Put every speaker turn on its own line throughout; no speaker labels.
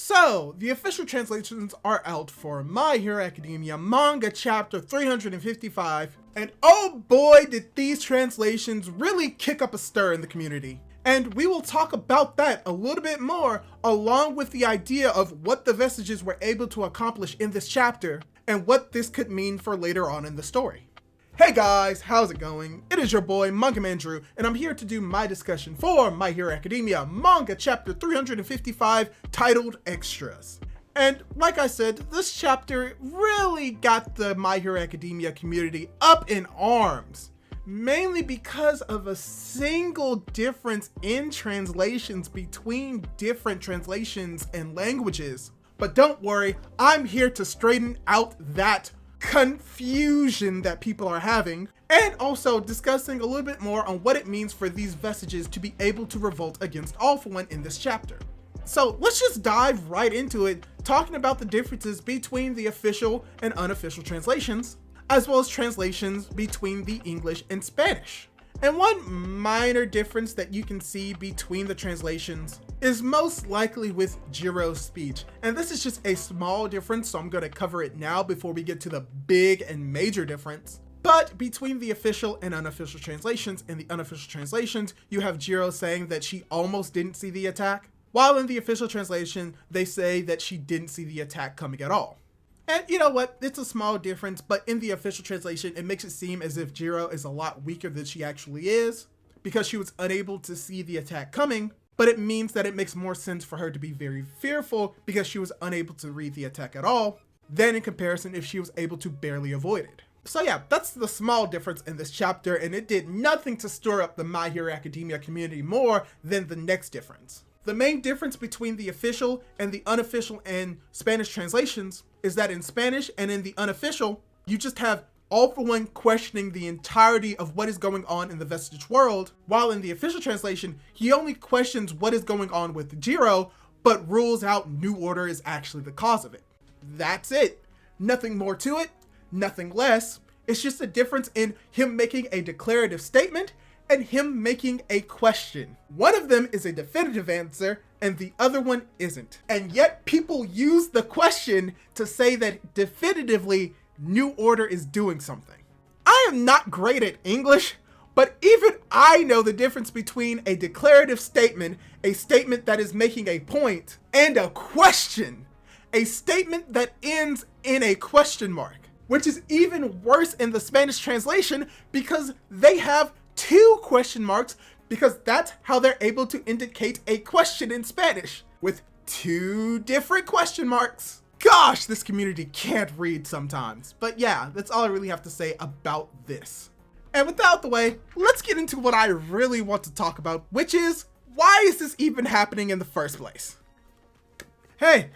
So, the official translations are out for My Hero Academia Manga Chapter 355, and oh boy did these translations really kick up a stir in the community. And we will talk about that a little bit more, along with the idea of what the Vestiges were able to accomplish in this chapter, and what this could mean for later on in the story. Hey guys, how's it going? It is your boy Manga Man Drew, and I'm here to do my discussion for My Hero Academia Manga Chapter 355, titled Extras. And like I said, this chapter really got the My Hero Academia community up in arms, mainly because of a single difference in translations between different translations and languages. But don't worry, I'm here to straighten out that confusion that people are having, and also discussing a little bit more on what it means for these Vestiges to be able to revolt against All For One in this chapter. So let's just dive right into it, talking about the differences between the official and unofficial translations, as well as translations between the English and Spanish. And one minor difference that you can see between the translations is most likely with Jiro's speech. And this is just a small difference, so I'm going to cover it now before we get to the big and major difference. But between the official and unofficial translations, in the unofficial translations, you have Jiro saying that she almost didn't see the attack, while in the official translation, they say that she didn't see the attack coming at all. And you know what, it's a small difference, but in the official translation, it makes it seem as if Jiro is a lot weaker than she actually is, because she was unable to see the attack coming, but it means that it makes more sense for her to be very fearful because she was unable to read the attack at all, than in comparison if she was able to barely avoid it. So yeah, that's the small difference in this chapter, and it did nothing to stir up the My Hero Academia community more than the next difference. The main difference between the official and the unofficial and Spanish translations is that in Spanish and in the unofficial, you just have All For One questioning the entirety of what is going on in the Vestige world, while in the official translation, he only questions what is going on with Jiro, but rules out New Order is actually the cause of it. That's it. Nothing more to it, nothing less. It's just a difference in him making a declarative statement and him making a question. One of them is a definitive answer and the other one isn't. And yet people use the question to say that definitively New Order is doing something. I am not great at English, but even I know the difference between a declarative statement, a statement that is making a point, and a question, a statement that ends in a question mark, which is even worse in the Spanish translation because they have two question marks, because that's how they're able to indicate a question in Spanish, with two different question marks. Gosh, this community can't read sometimes. But yeah, that's all I really have to say about this. And with that out the way, let's get into what I really want to talk about, which is, why is this even happening in the first place? Hey,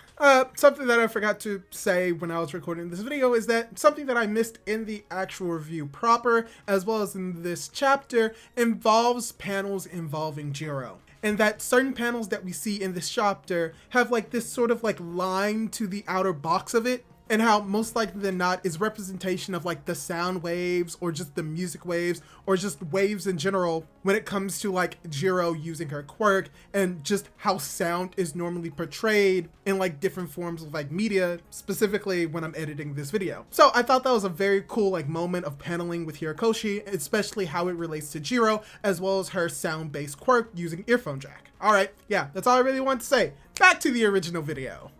something that I forgot to say when I was recording this video is that something that I missed in the actual review proper, as well as in this chapter, involves panels involving Jiro. And that certain panels that we see in this chapter have like this sort of like line to the outer box of it, and how most likely than not is representation of like the sound waves or just the music waves or just waves in general when it comes to like Jiro using her quirk, and just how sound is normally portrayed in like different forms of like media, specifically when I'm editing this video. So I thought that was a very cool like moment of paneling with Hirikoshi, especially how it relates to Jiro, as well as her sound-based quirk using earphone jack. Alright, yeah, that's all I really want to say. Back to the original video.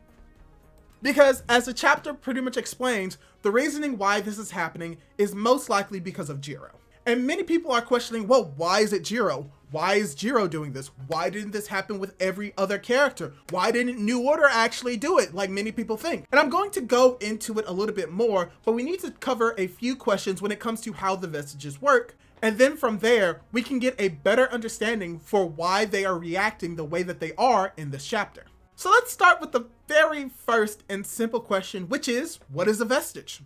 Because as the chapter pretty much explains, the reasoning why this is happening is most likely because of Jiro. And many people are questioning, well, why is it Jiro? Why is Jiro doing this? Why didn't this happen with every other character? Why didn't New Order actually do it, like many people think? And I'm going to go into it a little bit more, but we need to cover a few questions when it comes to how the Vestiges work. And then from there, we can get a better understanding for why they are reacting the way that they are in this chapter. So let's start with the very first and simple question, which is, what is a vestige?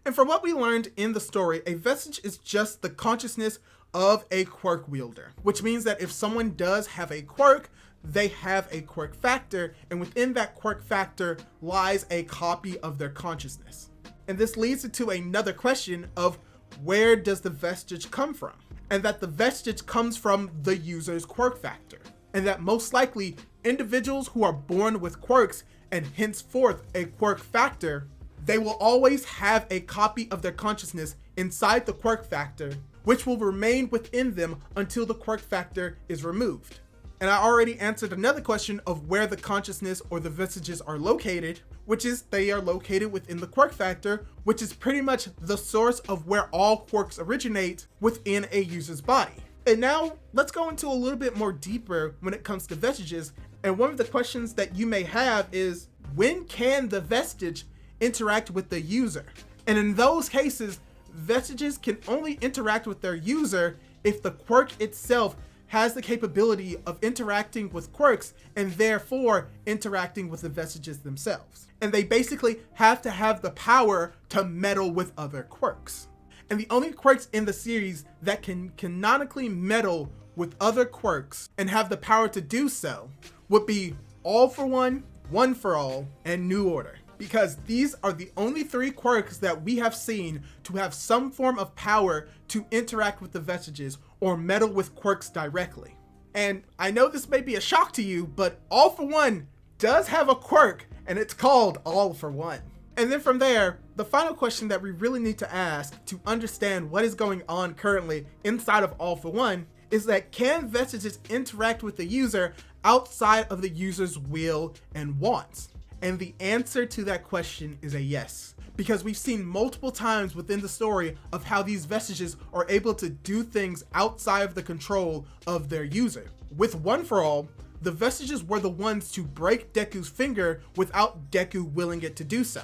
And from what we learned in the story, a vestige is just the consciousness of a quirk wielder, which means that if someone does have a quirk, they have a quirk factor, and within that quirk factor lies a copy of their consciousness. And this leads to another question of, where does the vestige come from? And that the vestige comes from the user's quirk factor, and that most likely individuals who are born with quirks and henceforth a quirk factor, they will always have a copy of their consciousness inside the quirk factor, which will remain within them until the quirk factor is removed. And I already answered another question of where the consciousness or the vestiges are located, which is they are located within the quirk factor, which is pretty much the source of where all quirks originate within a user's body. And now let's go into a little bit more deeper when it comes to vestiges. And one of the questions that you may have is, when can the vestige interact with the user? And in those cases, vestiges can only interact with their user if the quirk itself has the capability of interacting with quirks and therefore interacting with the vestiges themselves. And they basically have to have the power to meddle with other quirks. And the only quirks in the series that can canonically meddle with other quirks and have the power to do so would be All for One, One for All, and New Order. Because these are the only three quirks that we have seen to have some form of power to interact with the vestiges or meddle with quirks directly. And I know this may be a shock to you, but All for One does have a quirk, and it's called All for One. And then from there, the final question that we really need to ask to understand what is going on currently inside of All for One is that, can vestiges interact with the user outside of the user's will and wants? And the answer to that question is a yes, because we've seen multiple times within the story of how these vestiges are able to do things outside of the control of their user. With One for All, the vestiges were the ones to break Deku's finger without Deku willing it to do so.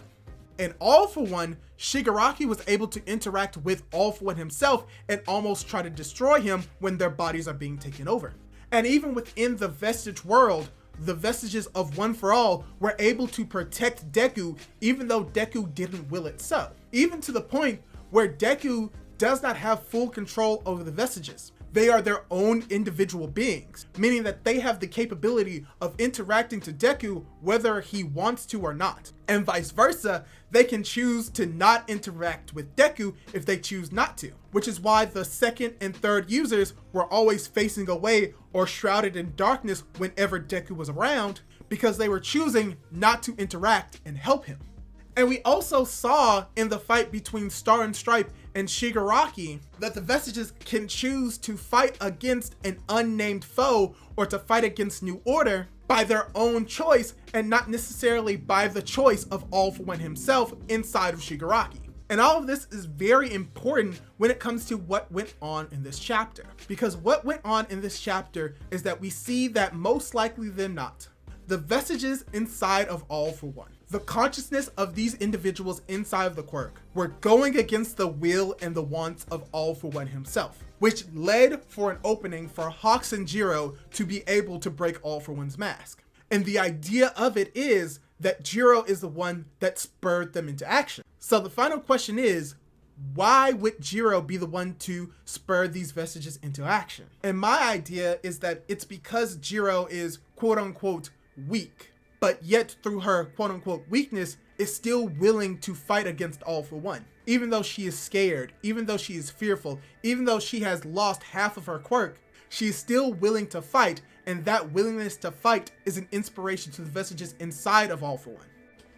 And All for One, Shigaraki was able to interact with All for One himself and almost try to destroy him when their bodies are being taken over. And even within the vestige world, the vestiges of One for All were able to protect Deku even though Deku didn't will it so. Even to the point where Deku does not have full control over the vestiges. They are their own individual beings, meaning that they have the capability of interacting to Deku whether he wants to or not. And vice versa, they can choose to not interact with Deku if they choose not to, which is why the second and third users were always facing away or shrouded in darkness whenever Deku was around, because they were choosing not to interact and help him. And we also saw in the fight between Star and Stripe and Shigaraki that the vestiges can choose to fight against an unnamed foe or to fight against New Order by their own choice and not necessarily by the choice of All for One himself inside of Shigaraki. And all of this is very important when it comes to what went on in this chapter, because what went on in this chapter is that we see that most likely than not, the vestiges inside of All for One, the consciousness of these individuals inside of the quirk, were going against the will and the wants of All for One himself, which led for an opening for Hawks and Jiro to be able to break All for One's mask. And the idea of it is that Jiro is the one that spurred them into action. So the final question is, why would Jiro be the one to spur these vestiges into action? And my idea is that it's because Jiro is quote unquote weak, but yet through her quote unquote weakness is still willing to fight against All for One. Even though she is scared, even though she is fearful, even though she has lost half of her quirk, she is still willing to fight, and that willingness to fight is an inspiration to the vestiges inside of All for One.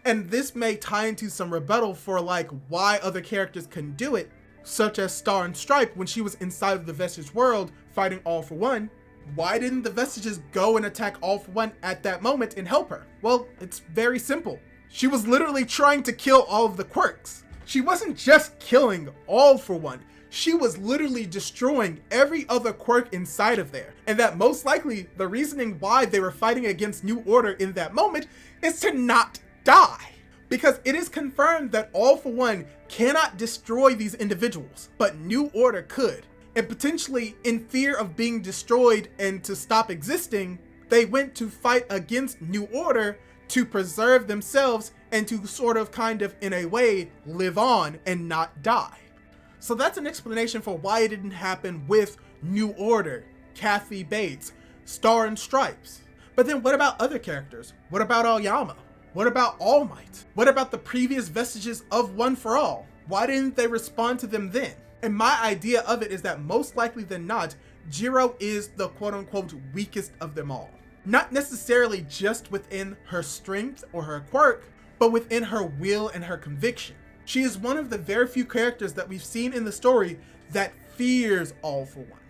And this may tie into some rebuttal for like why other characters couldn't do it, such as Star and Stripe when she was inside of the vestige world fighting All for One. Why didn't the vestiges go and attack All for One at that moment and help her? Well, it's very simple. She was literally trying to kill all of the quirks. She wasn't just killing All for One. She was literally destroying every other quirk inside of there. And that most likely the reasoning why they were fighting against New Order in that moment is to not die. Because it is confirmed that All for One cannot destroy these individuals, but New Order could. And potentially in fear of being destroyed and to stop existing, they went to fight against New Order to preserve themselves and to sort of kind of in a way live on and not die. So that's an explanation for why it didn't happen with New Order, Kathy Bates, Star and Stripes. But then what about other characters? What about Aoyama? What about All Might? What about the previous vestiges of One for All? Why didn't they respond to them then? And my idea of it is that most likely than not, Jiro is the quote unquote weakest of them all. Not necessarily just within her strength or her quirk, but within her will and her conviction. She is one of the very few characters that we've seen in the story that fears All For One.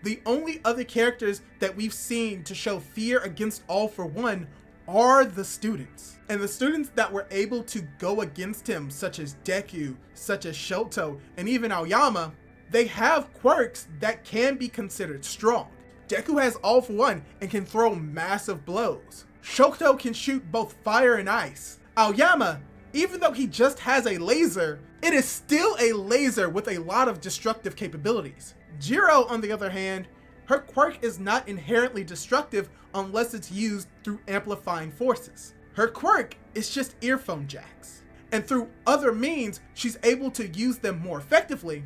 The only other characters that we've seen to show fear against All For One are the students. And the students that were able to go against him, such as Deku, such as Shoto, and even Aoyama, they have quirks that can be considered strong. Deku has All For One and can throw massive blows. Shoto can shoot both fire and ice. Aoyama, even though he just has a laser, it is still a laser with a lot of destructive capabilities. Jiro, on the other hand, her quirk is not inherently destructive unless it's used through amplifying forces. Her quirk is just earphone jacks. And through other means, she's able to use them more effectively,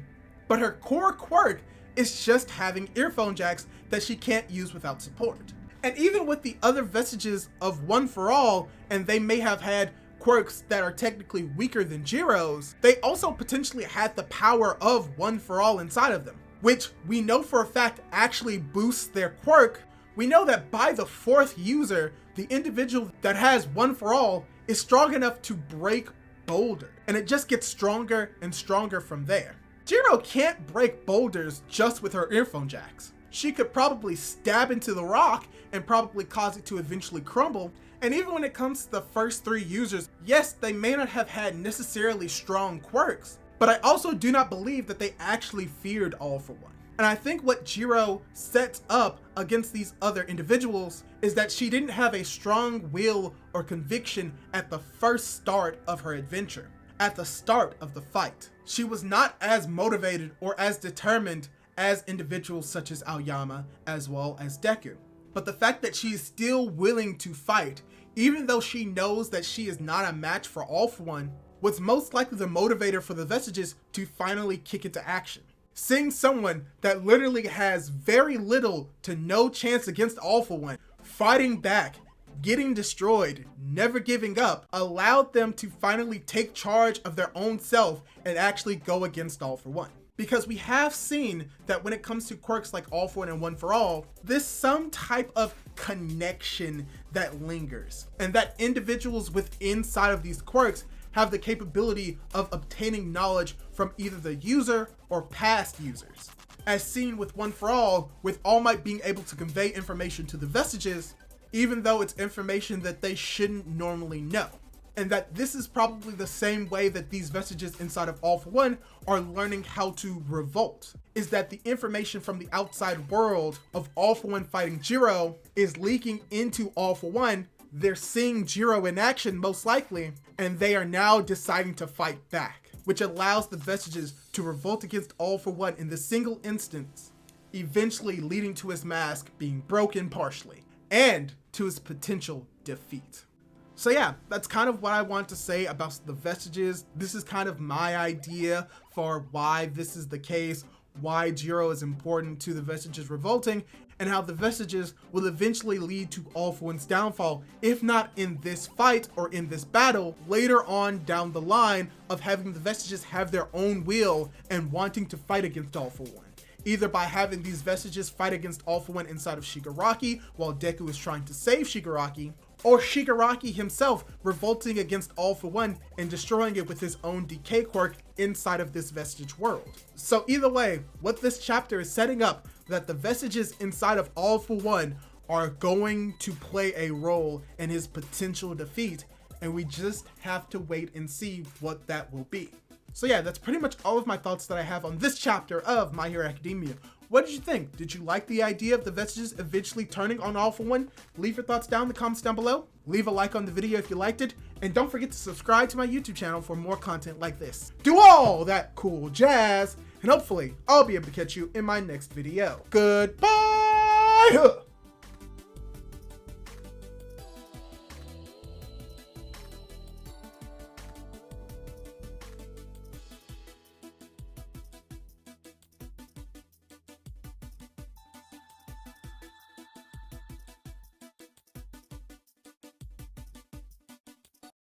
but her core quirk is just having earphone jacks that she can't use without support. And even with the other vestiges of One For All, and they may have had quirks that are technically weaker than Jiro's, they also potentially had the power of One For All inside of them, which we know for a fact actually boosts their quirk. We know that by the fourth user, the individual that has One For All is strong enough to break boulder, and it just gets stronger and stronger from there. Jiro can't break boulders just with her earphone jacks. She could probably stab into the rock and probably cause it to eventually crumble. And even when it comes to the first three users, yes, they may not have had necessarily strong quirks, but I also do not believe that they actually feared All For One. And I think what Jiro sets up against these other individuals is that she didn't have a strong will or conviction at the first start of her adventure, at the start of the fight. She was not as motivated or as determined as individuals such as Aoyama as well as Deku. But the fact that she is still willing to fight, even though she knows that she is not a match for All For One, was most likely the motivator for the Vestiges to finally kick into action. Seeing someone that literally has very little to no chance against All For One, fighting back, getting destroyed, never giving up, allowed them to finally take charge of their own self and actually go against All For One. Because we have seen that when it comes to quirks like All For One and One For All, there's some type of connection that lingers, and that individuals within inside of these quirks have the capability of obtaining knowledge from either the user or past users. As seen with One For All, with All Might being able to convey information to the Vestiges, even though it's information that they shouldn't normally know. And that this is probably the same way that these Vestiges inside of All For One are learning how to revolt, is that the information from the outside world of All For One fighting Jiro is leaking into All For One. They're seeing Jiro in action most likely, and they are now deciding to fight back, which allows the Vestiges to revolt against All For One in the single instance, eventually leading to his mask being broken partially, and to his potential defeat. So yeah, that's kind of what I want to say about the Vestiges. This is kind of my idea for why this is the case, why Jiro is important to the Vestiges revolting, and how the Vestiges will eventually lead to All For One's downfall, if not in this fight or in this battle, later on down the line of having the Vestiges have their own will and wanting to fight against All For One. Either by having these Vestiges fight against All For One inside of Shigaraki while Deku is trying to save Shigaraki, or Shigaraki himself revolting against All For One and destroying it with his own decay quirk inside of this Vestige world. So either way, what this chapter is setting up, that the Vestiges inside of All For One are going to play a role in his potential defeat, and we just have to wait and see what that will be. So yeah, that's pretty much all of my thoughts that I have on this chapter of My Hero Academia. What did you think? Did you like the idea of the Vestiges eventually turning on All For One? Leave your thoughts down in the comments down below. Leave a like on the video if you liked it. And don't forget to subscribe to my YouTube channel for more content like this. Do all that cool jazz, and hopefully I'll be able to catch you in my next video. Goodbye!